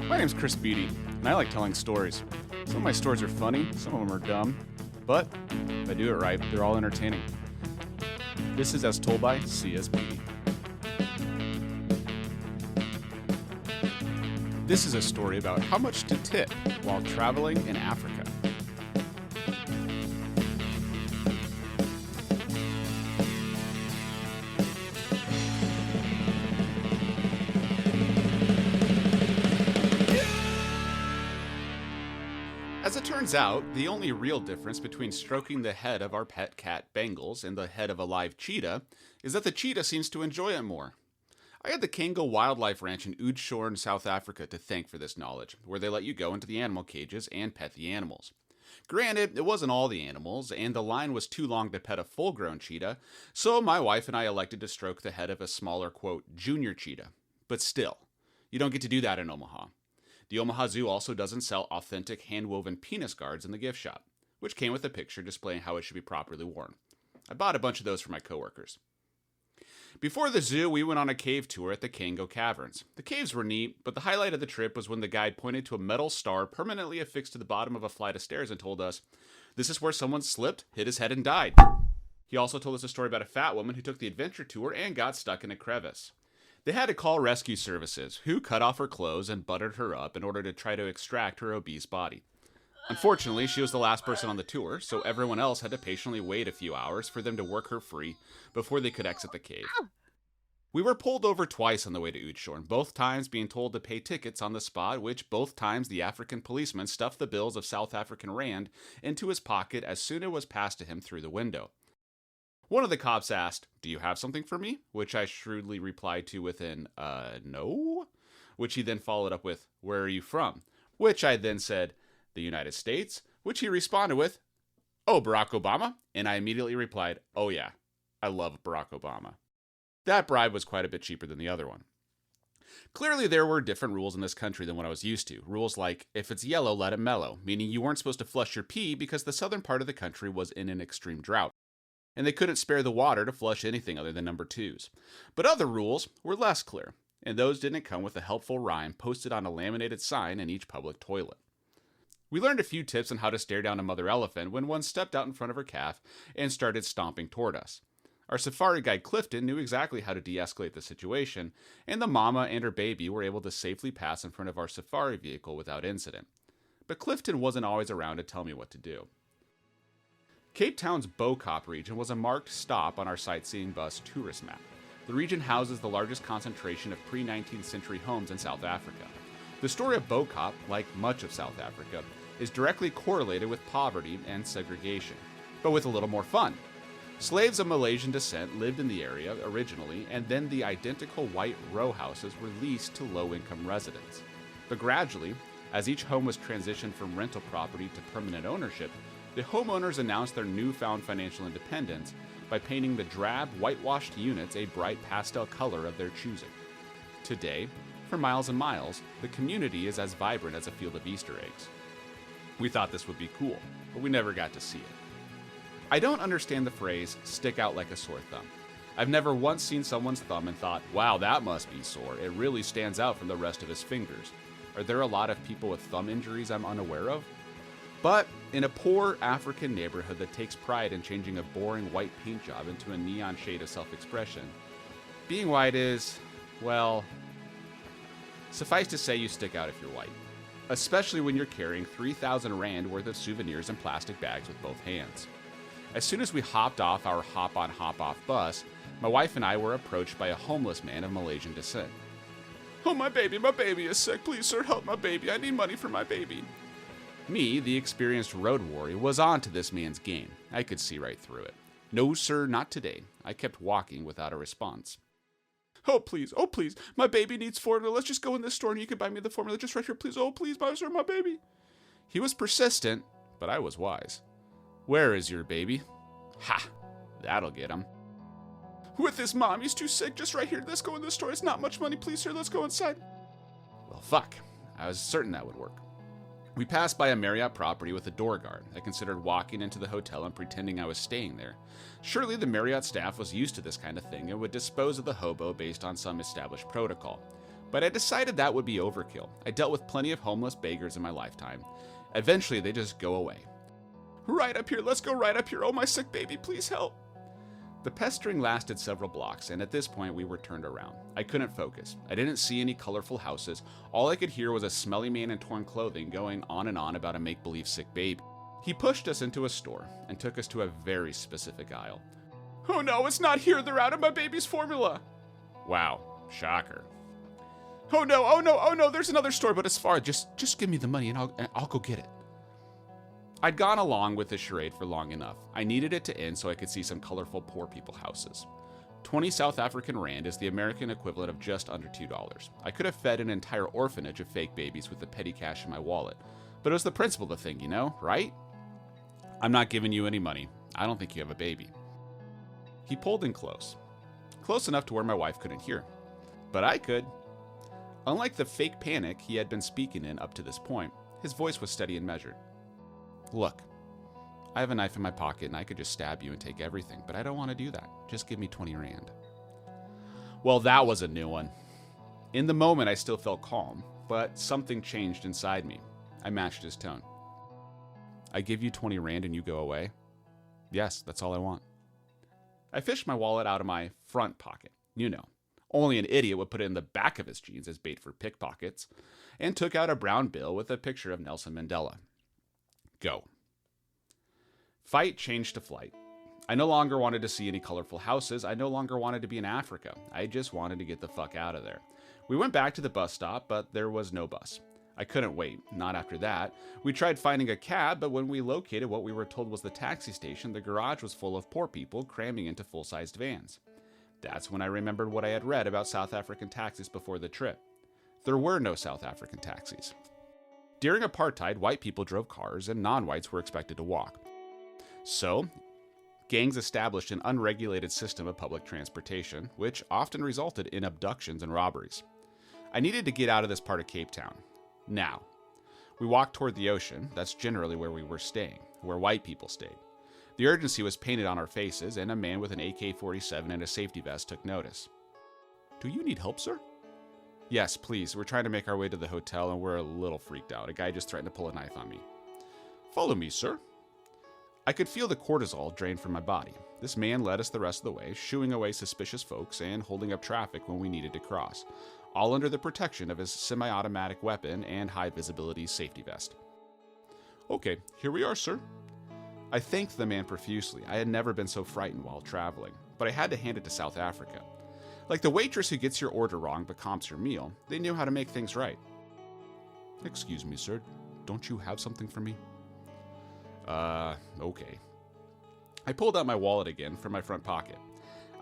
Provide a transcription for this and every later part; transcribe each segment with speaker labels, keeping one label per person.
Speaker 1: My name's Chris Beaty, and I like telling stories. Some of my stories are funny, some of them are dumb, but if I do it right, they're all entertaining. This is As Told by C.S. Beaty. This is a story about how much to tip while traveling in Africa. As it turns out, the only real difference between stroking the head of our pet cat Bengals and the head of a live cheetah is that the cheetah seems to enjoy it more. I had the Cango Wildlife Ranch in Oudtshoorn, South Africa to thank for this knowledge, where they let you go into the animal cages and pet the animals. Granted, it wasn't all the animals, and the line was too long to pet a full-grown cheetah, so my wife and I elected to stroke the head of a smaller, quote, junior cheetah. But still, you don't get to do that in Omaha. The Omaha Zoo also doesn't sell authentic hand-woven penis guards in the gift shop, which came with a picture displaying how it should be properly worn. I bought a bunch of those for my coworkers. Before the zoo, we went on a cave tour at the Cango Caverns. The caves were neat, but the highlight of the trip was when the guide pointed to a metal star permanently affixed to the bottom of a flight of stairs and told us, "This is where someone slipped, hit his head, and died." He also told us a story about a fat woman who took the adventure tour and got stuck in a crevice. They had to call rescue services, who cut off her clothes and buttered her up in order to try to extract her obese body. Unfortunately, she was the last person on the tour, so everyone else had to patiently wait a few hours for them to work her free before they could exit the cave. We were pulled over twice on the way to Oudtshoorn, both times being told to pay tickets on the spot, which both times the African policeman stuffed the bills of South African rand into his pocket as soon as it was passed to him through the window. One of the cops asked, "Do you have something for me?" Which I shrewdly replied to with an, no? Which he then followed up with, "Where are you from?" Which I then said, "The United States?" Which he responded with, "Oh, Barack Obama?" And I immediately replied, "Oh yeah, I love Barack Obama." That bribe was quite a bit cheaper than the other one. Clearly, there were different rules in this country than what I was used to. Rules like, if it's yellow, let it mellow, meaning you weren't supposed to flush your pee because the southern part of the country was in an extreme drought, and they couldn't spare the water to flush anything other than number twos. But other rules were less clear, and those didn't come with a helpful rhyme posted on a laminated sign in each public toilet. We learned a few tips on how to stare down a mother elephant when one stepped out in front of her calf and started stomping toward us. Our safari guide Clifton knew exactly how to de-escalate the situation, and the mama and her baby were able to safely pass in front of our safari vehicle without incident. But Clifton wasn't always around to tell me what to do. Cape Town's Bo-Kaap region was a marked stop on our sightseeing bus tourist map. The region houses the largest concentration of pre-19th century homes in South Africa. The story of Bo-Kaap, like much of South Africa, is directly correlated with poverty and segregation, but with a little more fun. Slaves of Malaysian descent lived in the area originally, and then the identical white row houses were leased to low-income residents. But gradually, as each home was transitioned from rental property to permanent ownership, the homeowners announced their newfound financial independence by painting the drab, whitewashed units a bright pastel color of their choosing. Today, for miles and miles, the community is as vibrant as a field of Easter eggs. We thought this would be cool, but we never got to see it. I don't understand the phrase, "stick out like a sore thumb." I've never once seen someone's thumb and thought, "Wow, that must be sore. It really stands out from the rest of his fingers." Are there a lot of people with thumb injuries I'm unaware of? But in a poor African neighborhood that takes pride in changing a boring white paint job into a neon shade of self-expression, being white is, well, suffice to say you stick out if you're white. Especially when you're carrying 3,000 rand worth of souvenirs in plastic bags with both hands. As soon as we hopped off our hop-on, hop-off bus, my wife and I were approached by a homeless man of Malaysian descent. "Oh, my baby is sick. Please, sir, help my baby. I need money for my baby." Me, the experienced road warrior, was on to this man's game. I could see right through it. "No, sir, not today." I kept walking without a response. Oh, please, my baby needs formula. Let's just go in this store and you can buy me the formula just right here, please. Oh, please, sir, my baby." He was persistent, but I was wise. "Where is your baby?" "Ha, that'll get him." "With his mom, he's too sick, just right here. Let's go in this store. It's not much money, please, sir. Let's go inside." Well, fuck. I was certain that would work. We passed by a Marriott property with a door guard. I considered walking into the hotel and pretending I was staying there. Surely the Marriott staff was used to this kind of thing and would dispose of the hobo based on some established protocol. But I decided that would be overkill. I dealt with plenty of homeless beggars in my lifetime. Eventually, they just go away. Right up here, let's go right up here. Oh, my sick baby, please help. The pestering lasted several blocks, and at this point, we were turned around. I couldn't focus. I didn't see any colorful houses. All I could hear was a smelly man in torn clothing going on and on about a make-believe sick baby. He pushed us into a store and took us to a very specific aisle. Oh no, it's not here. They're out of my baby's formula. Wow, shocker. Oh no, there's another store, but it's far. Just give me the money and I'll go get it. I'd gone along with the charade for long enough. I needed it to end so I could see some colorful poor people houses. 20 South African Rand is the American equivalent of just under $2. I could have fed an entire orphanage of fake babies with the petty cash in my wallet. But it was the principle of the thing, right? I'm not giving you any money. I don't think you have a baby. He pulled in close. Close enough to where my wife couldn't hear. But I could. Unlike the fake panic he had been speaking in up to this point, his voice was steady and measured. Look, I have a knife in my pocket and I could just stab you and take everything, but I don't want to do that. Just give me 20 Rand. Well, that was a new one. In the moment, I still felt calm, but something changed inside me. I matched his tone. I give you 20 Rand and you go away? Yes, that's all I want. I fished my wallet out of my front pocket. Only an idiot would put it in the back of his jeans as bait for pickpockets, and took out a brown bill with a picture of Nelson Mandela. Go. Fight changed to flight. I no longer wanted to see any colorful houses. I no longer wanted to be in Africa. I just wanted to get the fuck out of there. We went back to the bus stop, but there was no bus. I couldn't wait, not after that. We tried finding a cab, but when we located what we were told was the taxi station, the garage was full of poor people cramming into full-sized vans. That's when I remembered what I had read about South African taxis before the trip. There were no South African taxis. During apartheid, white people drove cars and non-whites were expected to walk. So, gangs established an unregulated system of public transportation, which often resulted in abductions and robberies. I needed to get out of this part of Cape Town. Now, we walked toward the ocean. That's generally where we were staying, where white people stayed. The urgency was painted on our faces, and a man with an AK-47 and a safety vest took notice. Do you need help, sir? Yes, please. We're trying to make our way to the hotel, and we're a little freaked out. A guy just threatened to pull a knife on me. Follow me, sir. I could feel the cortisol drain from my body. This man led us the rest of the way, shooing away suspicious folks and holding up traffic when we needed to cross, all under the protection of his semi-automatic weapon and high-visibility safety vest. Okay, here we are, sir. I thanked the man profusely. I had never been so frightened while traveling, but I had to hand it to South Africa. Like the waitress who gets your order wrong but comps your meal, they knew how to make things right. Excuse me, sir. Don't you have something for me? Okay. I pulled out my wallet again from my front pocket.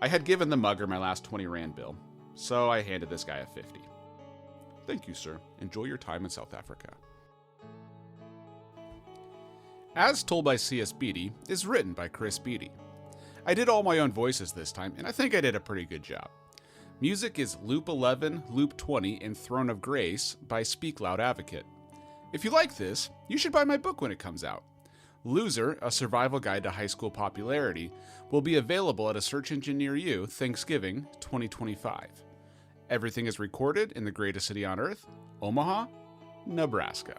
Speaker 1: I had given the mugger my last 20 Rand bill, so I handed this guy a 50. Thank you, sir. Enjoy your time in South Africa. As Told by C.S. Beaty is written by Chris Beaty. I did all my own voices this time, and I think I did a pretty good job. Music is Loop 11, Loop 20, and Throne of Grace by Speak Loud Advocate. If you like this, you should buy my book when it comes out. Loser, A Survival Guide to High School Popularity, will be available at a search engine near you Thanksgiving 2025. Everything is recorded in the greatest city on earth, Omaha, Nebraska.